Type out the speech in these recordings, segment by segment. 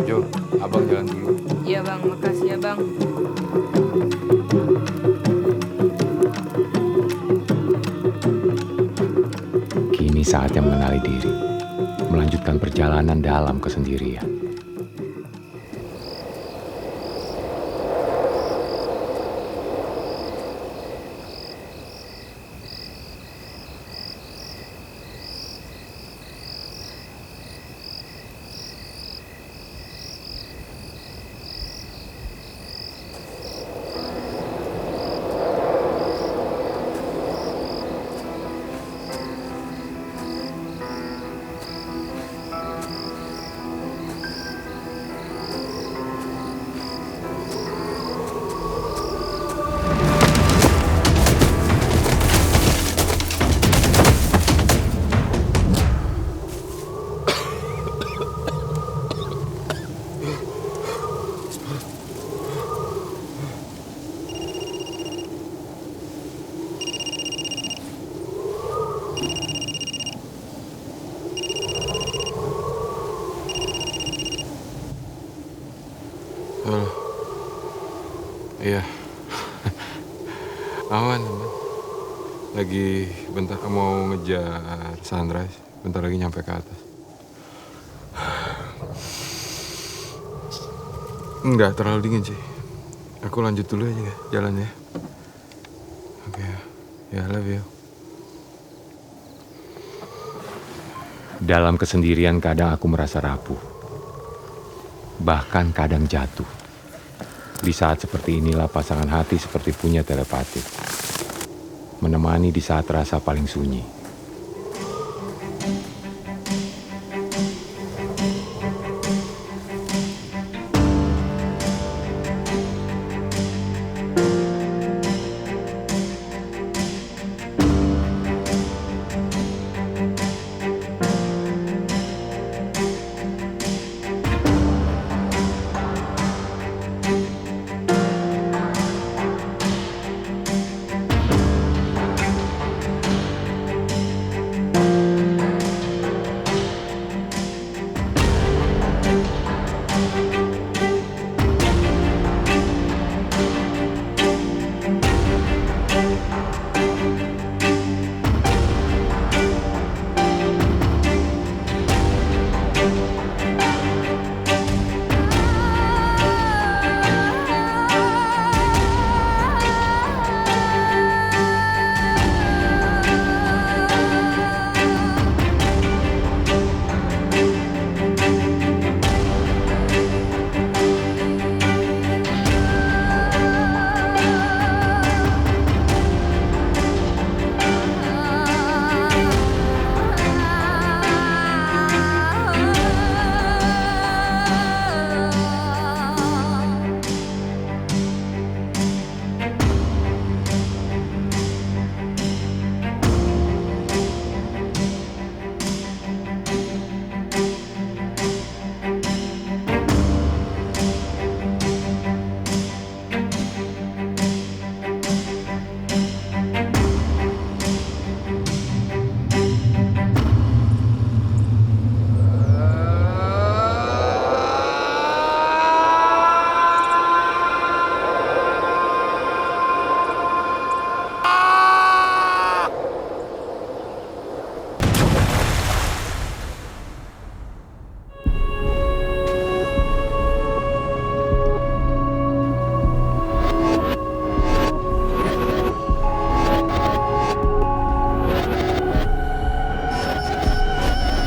Jo, abang jalan dulu. Iya bang, makasih ya bang. Kini saatnya mengenali diri, melanjutkan perjalanan dalam kesendirian. Halo. Iya. Aman. Lagi bentar mau ngejar sunrise. Bentar lagi nyampe ke atas. Enggak terlalu dingin sih. Aku lanjut dulu aja ya jalannya. Oke. Ya, love you. Dalam kesendirian kadang aku merasa rapuh, bahkan kadang jatuh. Di saat seperti inilah pasangan hati seperti punya telepati, menemani di saat rasa paling sunyi.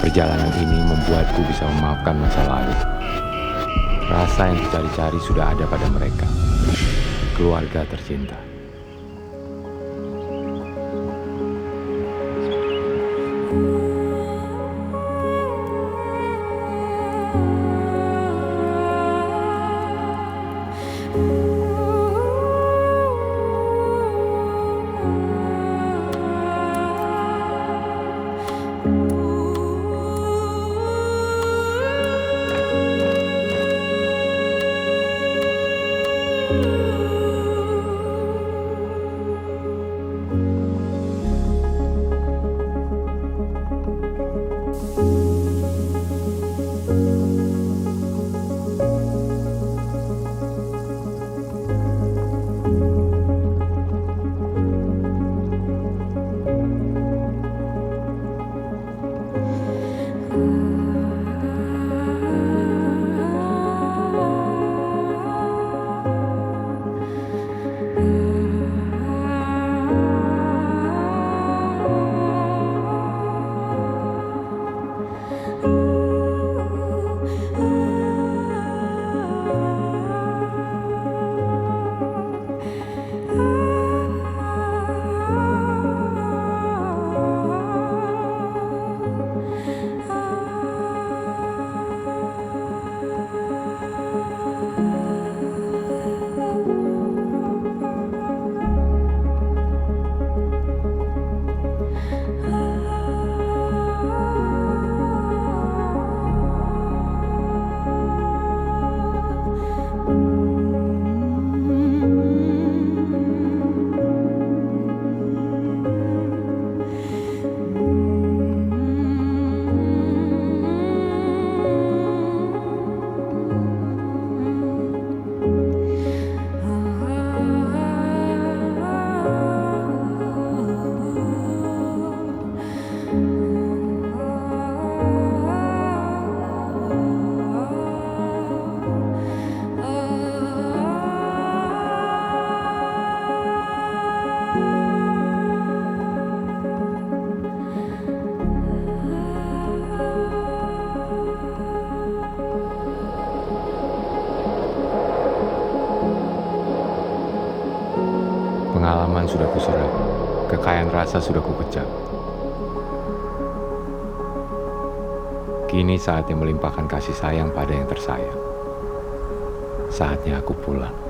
Perjalanan ini membuatku bisa memaafkan masa lalu. Rasa yang kucari-cari sudah ada pada mereka. Keluarga tercinta. Pengalaman sudah kuserap, kekayaan rasa sudah kukecap. Kini saatnya melimpahkan kasih sayang pada yang tersayang. Saatnya aku pulang.